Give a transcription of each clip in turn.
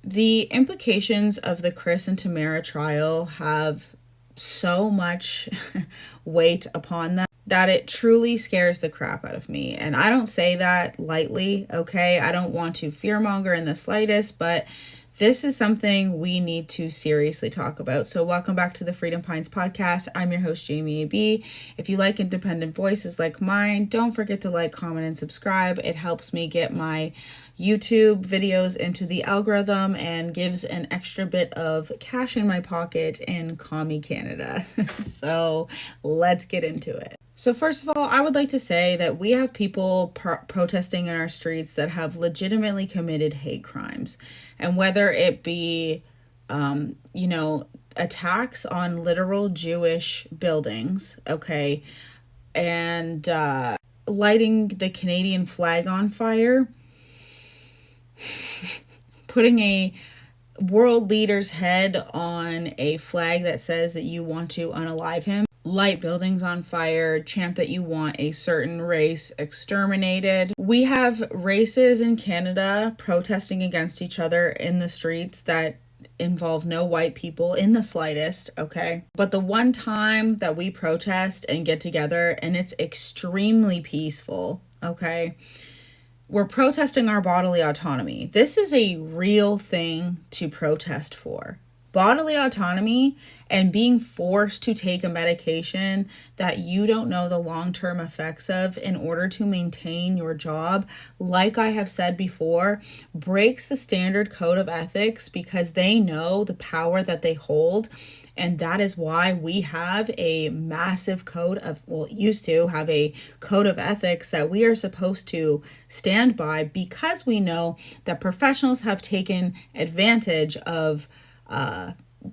The implications of the Chris and Tamara trial have so much weight upon them that it truly scares the crap out of me. And I don't say that lightly, okay? I don't want to fearmonger in the slightest, but this is something we need to seriously talk about. So welcome back to the Freedom Pines podcast. I'm your host, Jamie A.B. If you like independent voices like mine, don't forget to like, comment, and subscribe. It helps me get my YouTube videos into the algorithm and gives an extra bit of cash in my pocket in commie Canada. So let's get into it. So first of all, I would like to say that we have people protesting in our streets that have legitimately committed hate crimes. And whether it be, attacks on literal Jewish buildings, okay, and lighting the Canadian flag on fire, putting a world leader's head on a flag that says that you want to unalive him, light buildings on fire, chant that you want a certain race exterminated. We have races in Canada protesting against each other in the streets that involve no white people in the slightest, okay? But the one time that we protest and get together and it's extremely peaceful, okay? We're protesting our bodily autonomy. This is a real thing to protest for. Bodily autonomy and being forced to take a medication that you don't know the long-term effects of in order to maintain your job, like I have said before, breaks the standard code of ethics because they know the power that they hold. And that is why we have a massive used to have a code of ethics that we are supposed to stand by because we know that professionals have taken advantage of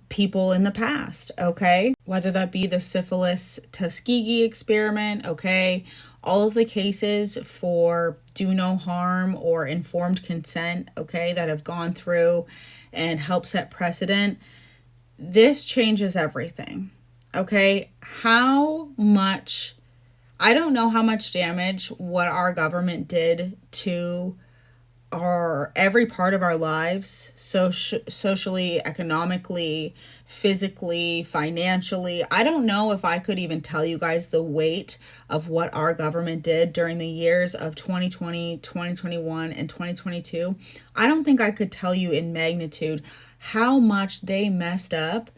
people in the past, okay? Whether that be the syphilis Tuskegee experiment, okay? All of the cases for do no harm or informed consent, okay, that have gone through and help set precedent. This changes everything, okay? I don't know how much damage what our government did to every part of our lives, socially, economically, physically, financially. I don't know if I could even tell you guys the weight of what our government did during the years of 2020, 2021, and 2022. I don't think I could tell you in magnitude how much they messed up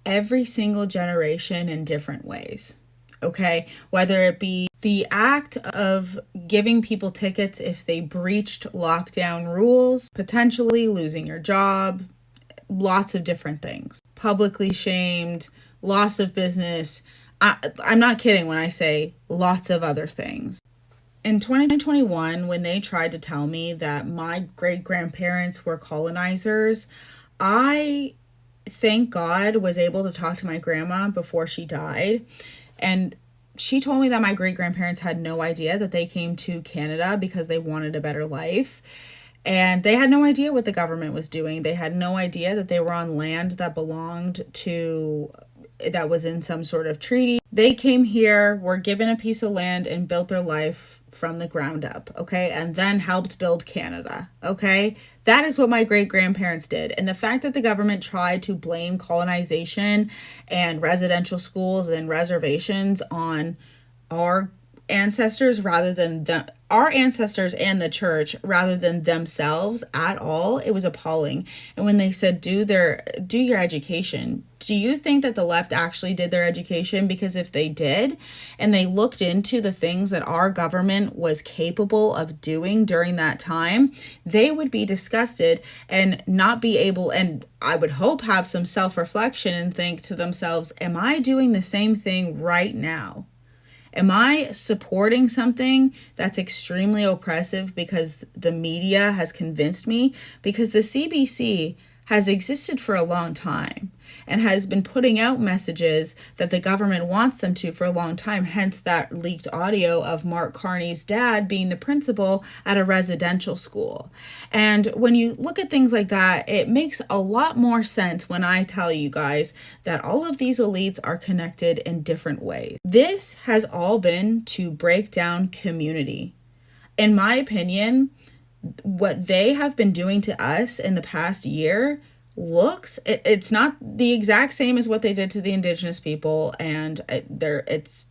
every single generation in different ways. Okay, whether it be the act of giving people tickets if they breached lockdown rules, potentially losing your job, lots of different things. Publicly shamed, loss of business. I'm not kidding when I say lots of other things. In 2021, when they tried to tell me that my great-grandparents were colonizers, I, thank God, was able to talk to my grandma before she died. And she told me that my great-grandparents had no idea that they came to Canada because they wanted a better life. And they had no idea what the government was doing. They had no idea that they were on land that was in some sort of treaty. They came here, were given a piece of land, and built their life from the ground up, okay? And then helped build Canada, okay? That is what my great-grandparents did. And the fact that the government tried to blame colonization and residential schools and reservations on our ancestors rather than our ancestors and the church rather than themselves at all, it was appalling. And when they said do your education, do you think that the left actually did their education? Because if they did and they looked into the things that our government was capable of doing during that time, they would be disgusted and not be able, and I would hope have some self-reflection and think to themselves, am I doing the same thing right now? Am I supporting something that's extremely oppressive because the media has convinced me? Because the CBC has existed for a long time and has been putting out messages that the government wants them to for a long time, hence that leaked audio of MarkCarney's dad being the principal at a residential school. And when you look at things like that, it makes a lot more sense when I tell you guys that all of these elites are connected in different ways. This has all been to break down community. in my opinion, what they have been doing to us in the past year it's not the exact same as what they did to the indigenous people, and it's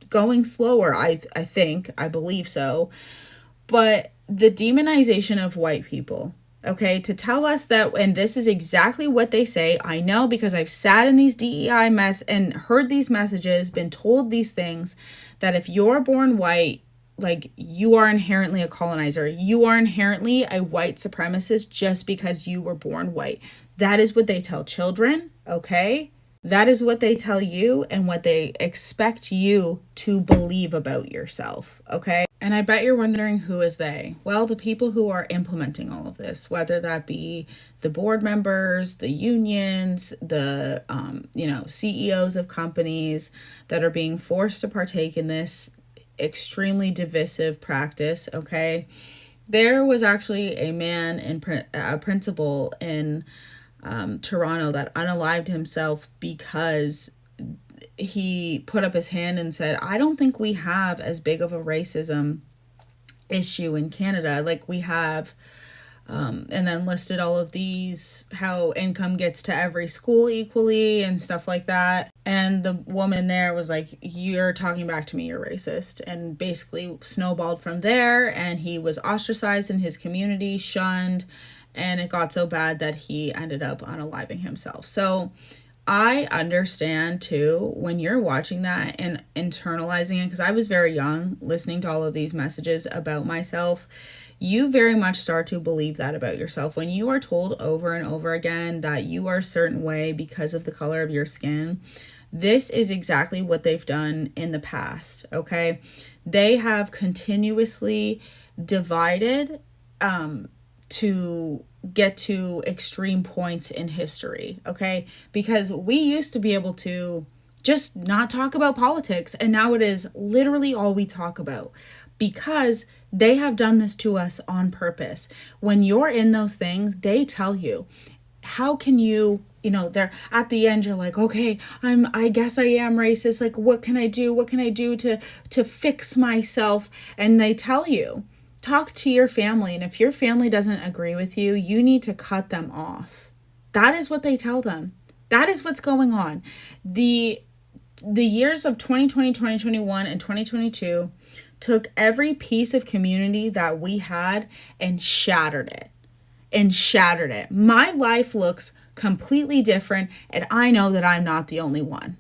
going slower. I believe so. But the demonization of white people, okay, to tell us that, and this is exactly what they say. I know, because I've sat in these DEI mess and heard these messages, been told these things, that if you're born white, like, you are inherently a colonizer. You are inherently a white supremacist just because you were born white. That is what they tell children, okay? That is what they tell you and what they expect you to believe about yourself, okay? And I bet you're wondering, who is they? Well, the people who are implementing all of this, whether that be the board members, the unions, the CEOs of companies that are being forced to partake in this extremely divisive practice, okay? There was actually a principal in Toronto that unalived himself because he put up his hand and said, I don't think we have as big of a racism issue in Canada like we have, and then listed all of these, how income gets to every school equally and stuff like that. And the woman there was like, you're talking back to me, you're racist, and basically snowballed from there. And he was ostracized in his community, shunned, and it got so bad that he ended up unaliving himself. So I understand too, when you're watching that and internalizing it, because I was very young listening to all of these messages about myself. You very much start to believe that about yourself. When you are told over and over again that you are a certain way because of the color of your skin, this is exactly what they've done in the past, okay? They have continuously divided to get to extreme points in history, okay? Because we used to be able to just not talk about politics, and now it is literally all we talk about, because they have done this to us on purpose. When you're in those things, they tell you, how can you, they're at the end, you're like, okay, I guess I am racist. Like, what can I do? What can I do to fix myself? And they tell you, talk to your family. And if your family doesn't agree with you, you need to cut them off. That is what they tell them. That is what's going on. The years of 2020, 2021, and 2022 took every piece of community that we had and shattered it. My life looks completely different, and I know that I'm not the only one.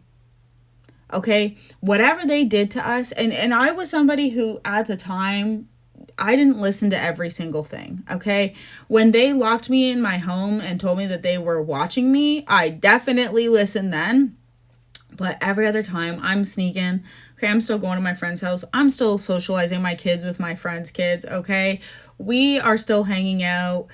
Okay? Whatever they did to us, and I was somebody who, at the time, I didn't listen to every single thing, okay? When they locked me in my home and told me that they were watching me, I definitely listened then. But every other time, I'm sneaking. Okay, I'm still going to my friend's house. I'm still socializing my kids with my friends' kids, okay? We are still hanging out,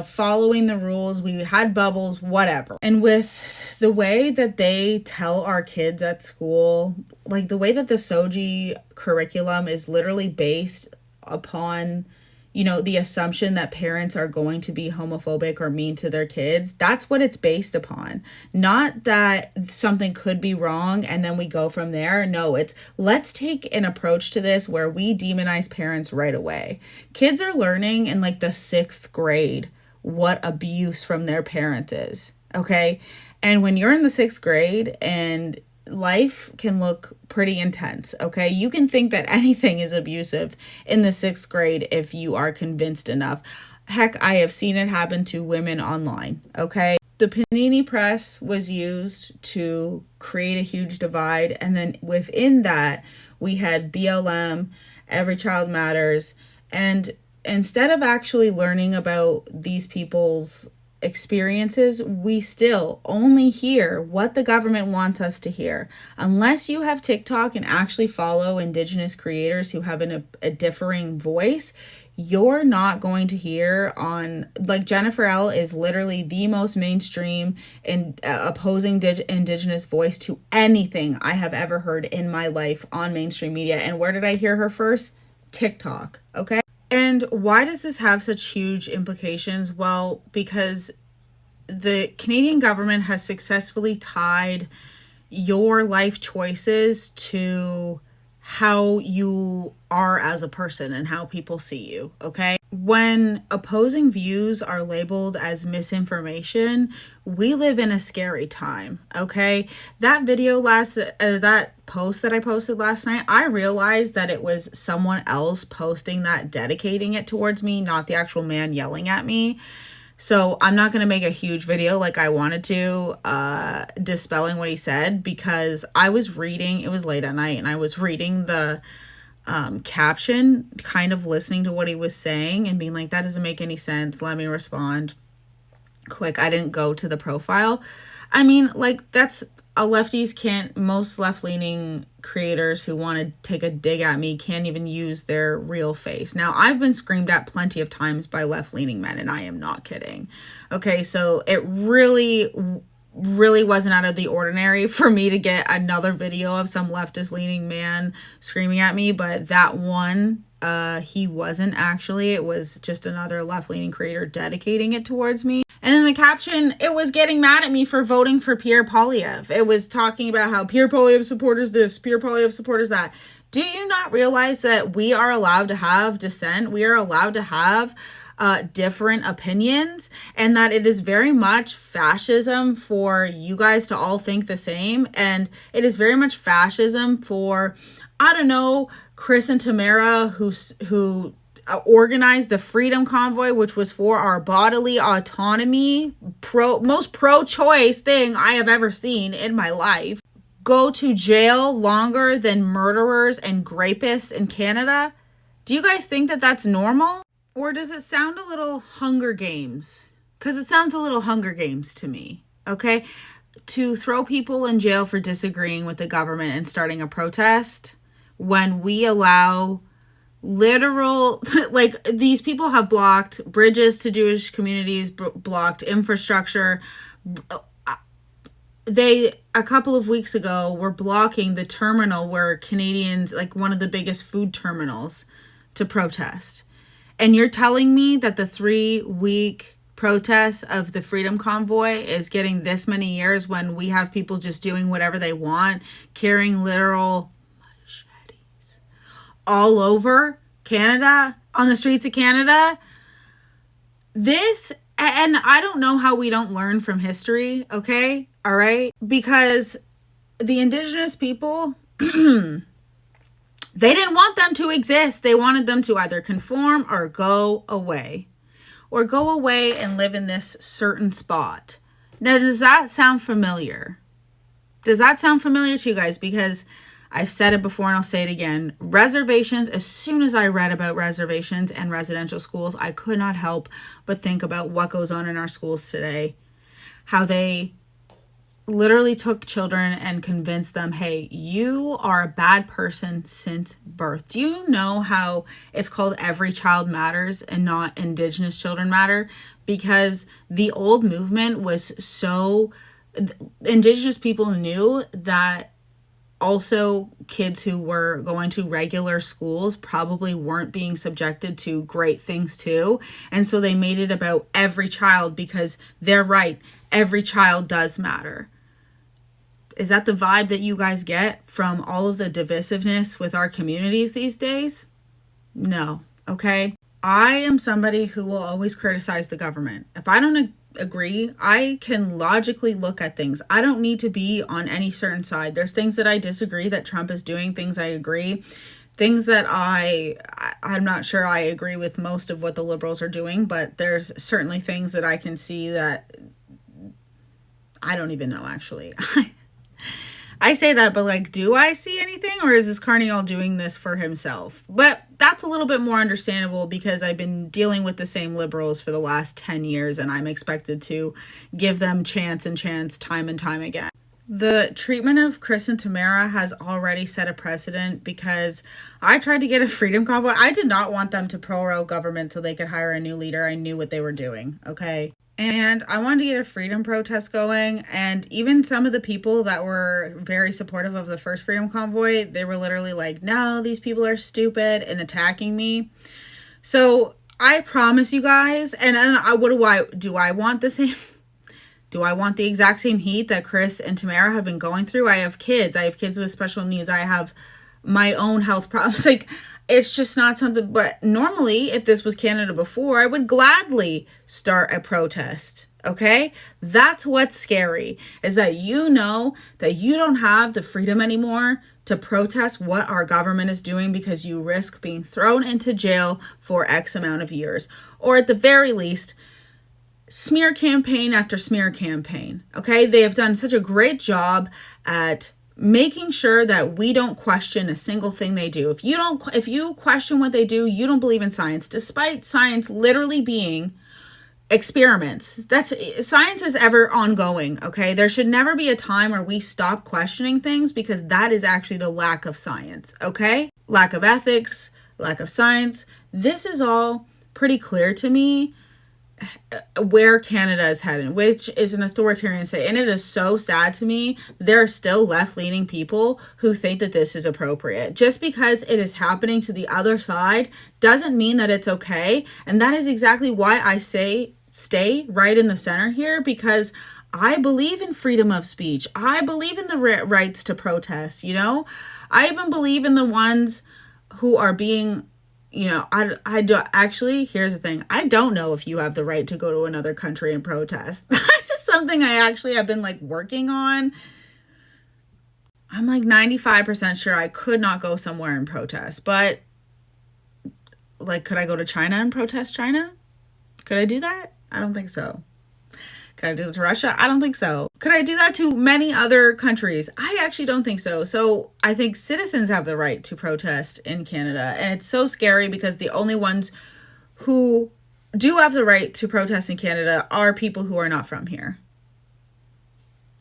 following the rules. We had bubbles, whatever. And with the way that they tell our kids at school, like the way that the SOGI curriculum is literally based upon the assumption that parents are going to be homophobic or mean to their kids. That's what it's based upon. Not that something could be wrong and then we go from there. No, it's let's take an approach to this where we demonize parents right away. Kids are learning in like the 6th grade what abuse from their parent is, okay? And when you're in the 6th grade and life can look pretty intense, okay? You can think that anything is abusive in the 6th grade if you are convinced enough. Heck, I have seen it happen to women online, okay? The Panini Press was used to create a huge divide, and then within that, we had BLM, Every Child Matters, and instead of actually learning about these people's experiences, we still only hear what the government wants us to hear. Unless you have TikTok and actually follow indigenous creators who have a differing voice, you're not going to hear on, like, Jennifer L is literally the most mainstream and opposing indigenous voice to anything I have ever heard in my life on mainstream media. And where did I hear her first? TikTok, okay? And why does this have such huge implications? Well, because the Canadian government has successfully tied your life choices to how you are as a person and how people see you, okay? When opposing views are labeled as misinformation, we live in a scary time, okay? That post that I posted last night, I realized that it was someone else posting that, dedicating it towards me, not the actual man yelling at me. So I'm not going to make a huge video like I wanted to, dispelling what he said, because I was reading, it was late at night, and I was reading the caption, kind of listening to what he was saying and being like, that doesn't make any sense. Let me respond quick. I didn't go to the profile. I mean, like, that's most left-leaning creators who want to take a dig at me can't even use their real face. Now, I've been screamed at plenty of times by left-leaning men, and I am not kidding. Okay, so it really wasn't out of the ordinary for me to get another video of some leftist-leaning man screaming at me, but that one, he wasn't actually. It was just another left-leaning creator dedicating it towards me. And in the caption, it was getting mad at me for voting for PierrePoilievre. It was talking about how PierrePoilievre supporters this, PierrePoilievre supporters that. Do you not realize that we are allowed to have dissent? We are allowed to have different opinions, and that it is very much fascism for you guys to all think the same. And it is very much fascism for, I don't know, Chris and Tamara, who organized the FreedomConvoy, which was for our bodily autonomy, most pro-choice thing I have ever seen in my life, go to jail longer than murderers and rapists in Canada. Do you guys think that that's normal? Or does it sound a little Hunger Games? Because it sounds a little Hunger Games to me, okay? To throw people in jail for disagreeing with the government and starting a protest when we allow literal, like, these people have blocked bridges to Jewish communities, blocked infrastructure. They, a couple of weeks ago, were blocking the terminal where Canadians, like one of the biggest food terminals, to protest. And you're telling me that the 3-week protest of the FreedomConvoy is getting this many years when we have people just doing whatever they want, carrying literal machetes all over Canada, on the streets of Canada? This, and I don't know how we don't learn from history, okay? All right? Because the indigenous people, they didn't want them to exist. They wanted them to either conform or go away. Or go away and live in this certain spot. Now, does that sound familiar? Does that sound familiar to you guys? Because I've said it before and I'll say it again. Reservations, as soon as I read about reservations and residential schools, I could not help but think about what goes on in our schools today. How they literally took children and convinced them, hey, you are a bad person since birth. Do you know how it's called Every Child Matters and not Indigenous Children Matter? Because the old movement was so, Indigenous people knew that also kids who were going to regular schools probably weren't being subjected to great things too. And so they made it about every child, because they're right. Every child does matter. Is that the vibe that you guys get from all of the divisiveness with our communities these days? No. Okay. I am somebody who will always criticize the government. If I don't agree, I can logically look at things. I don't need to be on any certain side. There's things that I disagree that Trump is doing, things I agree, things that I'm not sure I agree with most of what the liberals are doing, but there's certainly things that I can see that I don't even know, actually. I say that, but like, do I see anything, or is this Carney all doing this for himself? But that's a little bit more understandable, because I've been dealing with the same liberals for the last 10 years, and I'm expected to give them chance and chance time and time again. The treatment of Chris and Tamara has already set a precedent, because I tried to get a FreedomConvoy. I did not want them to prorogue government so they could hire a new leader. I knew what they were doing, okay? And I wanted to get a freedom protest going. And even some of the people that were very supportive of the first FreedomConvoy, they were literally like, no, these people are stupid, and attacking me. So I promise you guys, and what do I want the same? Do I want the exact same heat that Chris and Tamara have been going through? I have kids. I have kids with special needs. I have my own health problems. Like, it's just not something. But normally, if this was Canada before, I would gladly start a protest. Okay? That's what's scary, is that you know that you don't have the freedom anymore to protest what our government is doing because you risk being thrown into jail for X amount of years. Or at the very least, smear campaign after smear campaign. Okay? They have done such a great job at making sure that we don't question a single thing they do. If you question what they do, you don't believe in science, despite science literally being experiments. That's science is ever ongoing. Okay. There should never be a time where we stop questioning things, because that is actually the lack of science. Okay. Lack of ethics, lack of science. This is all pretty clear to me where Canada is headed, which is an authoritarian state. And it is so sad to me. There are still left-leaning people who think that this is appropriate. Just because it is happening to the other side doesn't mean that it's okay. And that is exactly why I say stay right in the center here, because I believe in freedom of speech. I believe in the rights to protest, you know? I even believe in the ones who are being, you know, I don't actually, here's the thing. I don't know if you have the right to go to another country and protest. That is something I actually have been like working on. I'm like 95% sure I could not go somewhere and protest, but like, could I go to China and protest China? Could I do that? I don't think so. Could I do that to Russia? I don't think so. Could I do that to many other countries? I actually don't think so. So I think citizens have the right to protest in Canada. And it's so scary because the only ones who do have the right to protest in Canada are people who are not from here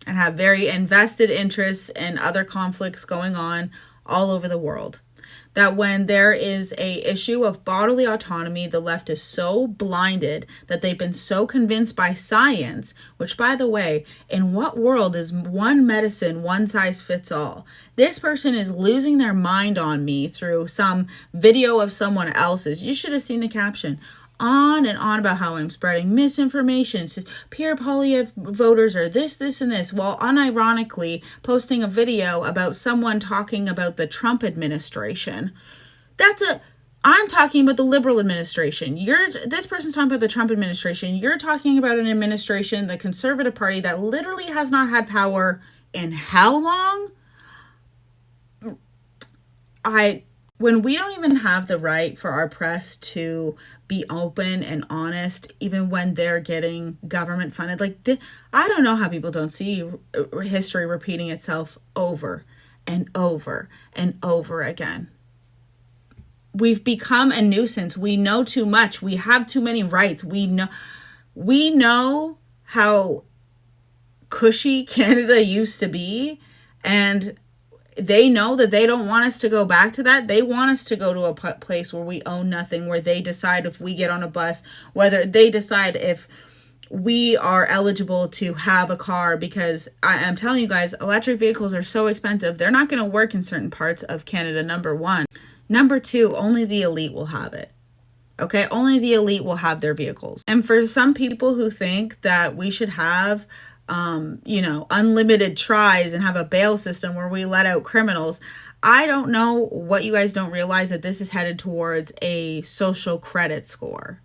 and have very invested interests in other conflicts going on all over the world. That when there is a issue of bodily autonomy, the left is so blinded that they've been so convinced by science, which, by the way, in what world is one medicine, one size fits all? This person is losing their mind on me through some video of someone else's. You should have seen the caption. On and on about how I'm spreading misinformation. So PierrePoilievre voters are this, and this, while unironically posting a video about someone talking about the Trump administration. I'm talking about the Liberal administration. This person's talking about the Trump administration. You're talking about an administration, the Conservative Party, that literally has not had power in how long? When we don't even have the right for our press to be open and honest, even when they're getting government funded. I don't know how people don't see history repeating itself over and over and over again. We've become a nuisance. We know too much. We have too many rights. We know how cushy Canada used to be, and they know that they don't want us to go back to that. They want us to go to a place where we own nothing, where they decide if we get on a bus, whether they decide if we are eligible to have a car, because I'm telling you guys, electric vehicles are so expensive. They're not going to work in certain parts of Canada, number one. Number two, only the elite will have it. Okay, only the elite will have their vehicles. And for some people who think that we should have unlimited tries and have a bail system where we let out criminals, I don't know what you guys don't realize, that this is headed towards a social credit score.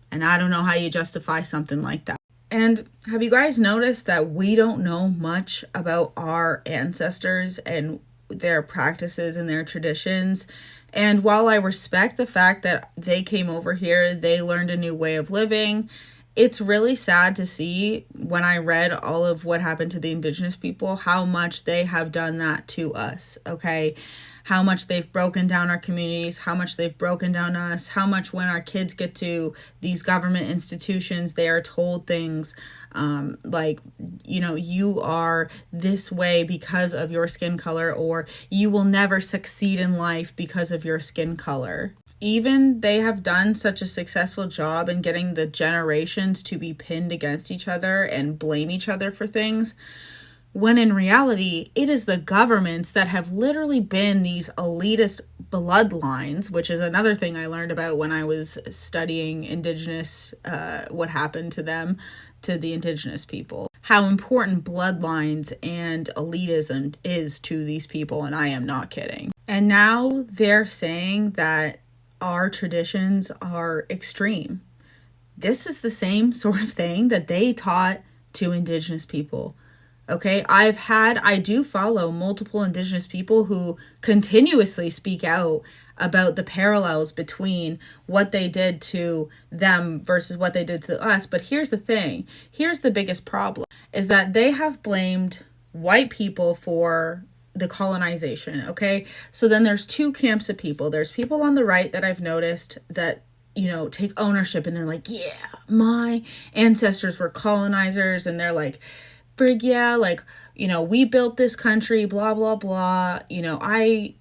And I don't know how you justify something like that. And have you guys noticed that we don't know much about our ancestors and their practices and their traditions? And while I respect the fact that they came over here, they learned a new way of living, it's really sad to see, when I read all of what happened to the indigenous people, how much they have done that to us, okay? How much they've broken down our communities, how much they've broken down us, how much when our kids get to these government institutions, they are told things you are this way because of your skin color, or you will never succeed in life because of your skin color. Even they have done such a successful job in getting the generations to be pinned against each other and blame each other for things, when in reality, it is the governments that have literally been these elitist bloodlines, which is another thing I learned about when I was studying indigenous, what happened to them, to the indigenous people. how important bloodlines and elitism is to these people, and I am not kidding. And now they're saying that our traditions are extreme. This is the same sort of thing that they taught to indigenous people. Okay, I do follow multiple indigenous people who continuously speak out about the parallels between what they did to them versus what they did to us. But here's the thing. Here's the biggest problem is that they have blamed white people for the colonization. Okay, so then there's two camps of people. There's people on the right that I've noticed that, you know, take ownership and they're like, yeah, my ancestors were colonizers, and they're like, frig yeah, like, you know, we built this country, blah, blah, blah. You know, I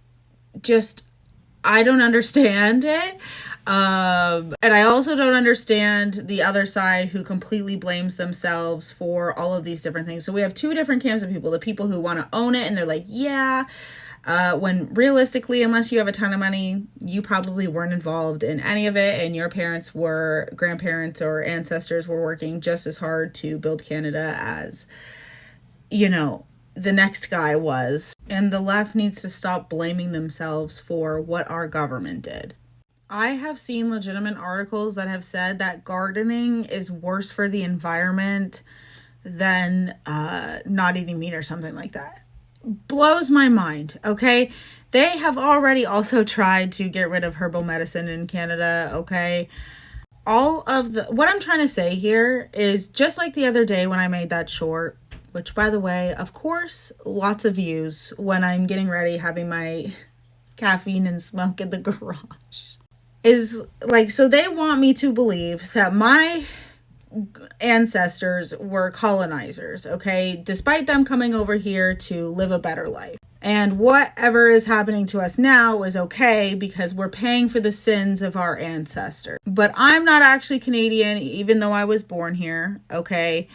don't understand it. And I also don't understand the other side who completely blames themselves for all of these different things. So we have two different camps of people. The people who want to own it and they're like, yeah, when realistically, unless you have a ton of money, you probably weren't involved in any of it, and your parents were, grandparents or ancestors were working just as hard to build Canada as, you know, the next guy was. And the left needs to stop blaming themselves for what our government did. I have seen legitimate articles that have said that gardening is worse for the environment than not eating meat or something like that. Blows my mind, okay? They have already also tried to get rid of herbal medicine in Canada, okay? What I'm trying to say here is, just like the other day when I made that short, which, by the way, of course, lots of views when I'm getting ready, having my caffeine and smoke in the garage. Is like, so they want me to believe that my ancestors were colonizers, okay? Despite them coming over here to live a better life. And whatever is happening to us now is okay because we're paying for the sins of our ancestors. But I'm not actually Canadian, even though I was born here, okay?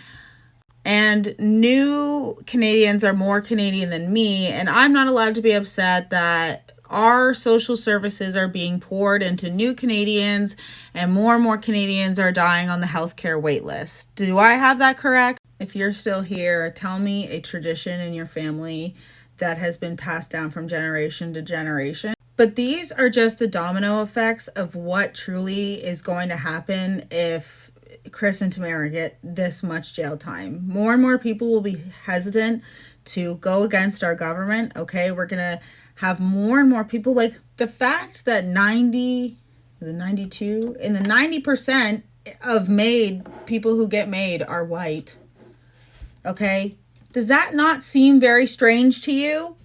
And new Canadians are more Canadian than me, and I'm not allowed to be upset that our social services are being poured into new Canadians and more Canadians are dying on the healthcare wait list. Do I have that correct? If you're still here, tell me a tradition in your family that has been passed down from generation to generation. But these are just the domino effects of what truly is going to happen if Chris and Tamara get this much jail time. More and more people will be hesitant to go against our government, okay? We're going to have more and more people, like the fact that 90% of people who get made are white, okay? Does that not seem very strange to you?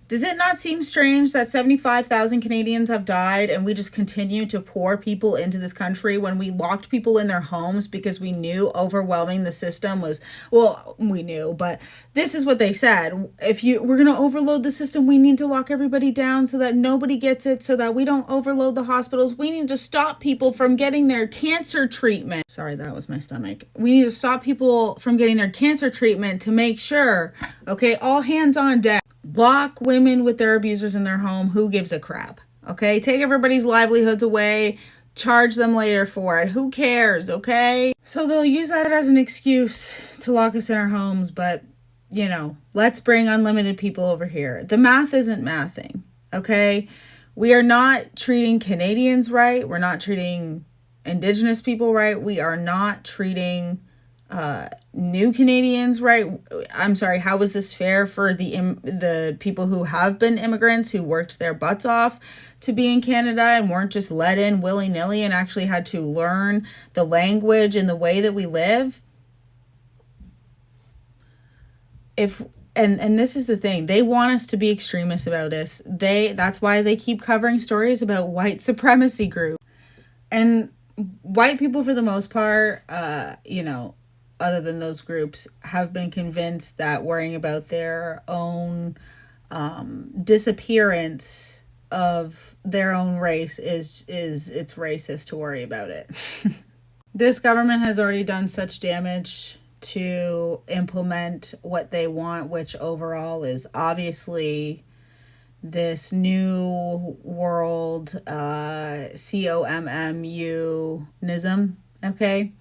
Does it not seem strange that 75,000 Canadians have died and we just continue to pour people into this country when we locked people in their homes because we knew overwhelming the system was, well, we knew, but this is what they said. We're going to overload the system, we need to lock everybody down so that nobody gets it, so that we don't overload the hospitals. We need to stop people from getting their cancer treatment. Sorry, that was my stomach. We need to stop people from getting their cancer treatment to make sure, okay, all hands on deck. Lock women with their abusers in their home. Who gives a crap? Okay, take everybody's livelihoods away. Charge them later for it. Who cares? Okay, so they'll use that as an excuse to lock us in our homes. But, you know, let's bring unlimited people over here. The math isn't mathing. Okay, we are not treating Canadians right. We're not treating Indigenous people right. We are not treating new Canadians right. I'm sorry, how is this fair for the people who have been immigrants, who worked their butts off to be in Canada and weren't just let in willy-nilly and actually had to learn the language and the way that we live? And this is the thing, they want us to be extremists about this. That's why they keep covering stories about white supremacy groups. And white people, for the most part, you know, other than those groups, have been convinced that worrying about their own disappearance of their own race is it's racist to worry about it. This government has already done such damage to implement what they want, which overall is obviously this new world communism, okay?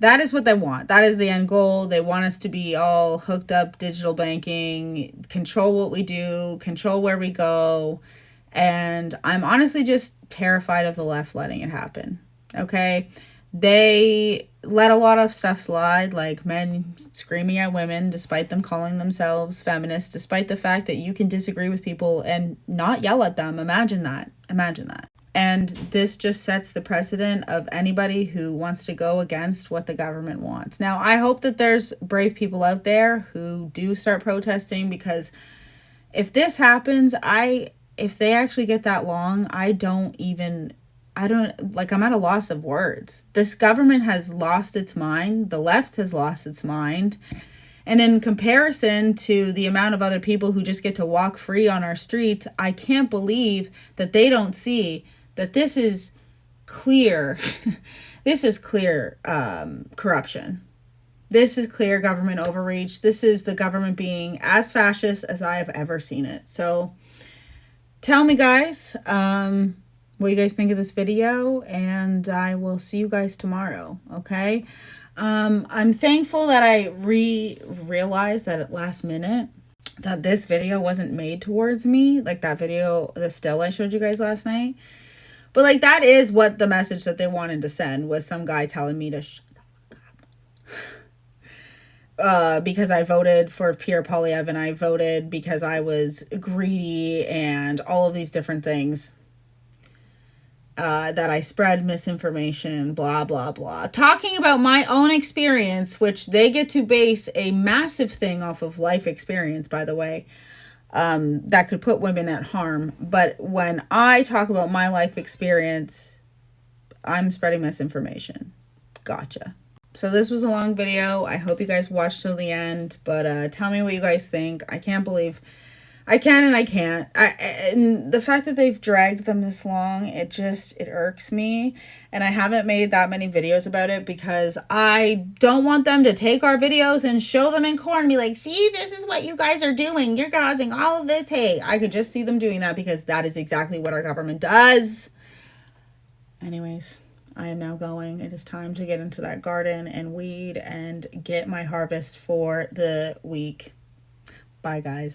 That is what they want. That is the end goal. They want us to be all hooked up, digital banking, control what we do, control where we go. And I'm honestly just terrified of the left letting it happen. Okay? They let a lot of stuff slide, like men screaming at women despite them calling themselves feminists, despite the fact that you can disagree with people and not yell at them. Imagine that. Imagine that. And this just sets the precedent of anybody who wants to go against what the government wants. Now, I hope that there's brave people out there who do start protesting, because if this happens, if they actually get that long, I'm at a loss of words. This government has lost its mind. The left has lost its mind. And in comparison to the amount of other people who just get to walk free on our streets, I can't believe that they don't see that this is clear. This is clear corruption. This is clear government overreach. This is the government being as fascist as I have ever seen it. So tell me, guys, what you guys think of this video, and I will see you guys tomorrow, okay? I'm thankful that I realized that at last minute that this video wasn't made towards me, like that video, the still I showed you guys last night. But like, that is what the message that they wanted to send, was some guy telling me to shut the fuck up. Because I voted for PierrePoilievre, and I voted because I was greedy and all of these different things. That I spread misinformation, blah, blah, blah. Talking about my own experience, which they get to base a massive thing off of life experience, by the way, that could put women at harm. But when I talk about my life experience, I'm spreading misinformation. Gotcha. So this was a long video. I hope you guys watched till the end, but tell me what you guys think. I can't believe I can and I can't. And the fact that they've dragged them this long, it irks me. And I haven't made that many videos about it because I don't want them to take our videos and show them in court and be like, see, this is what you guys are doing. You're causing all of this hate. I could just see them doing that, because that is exactly what our government does. Anyways, I am now going. It is time to get into that garden and weed and get my harvest for the week. Bye, guys.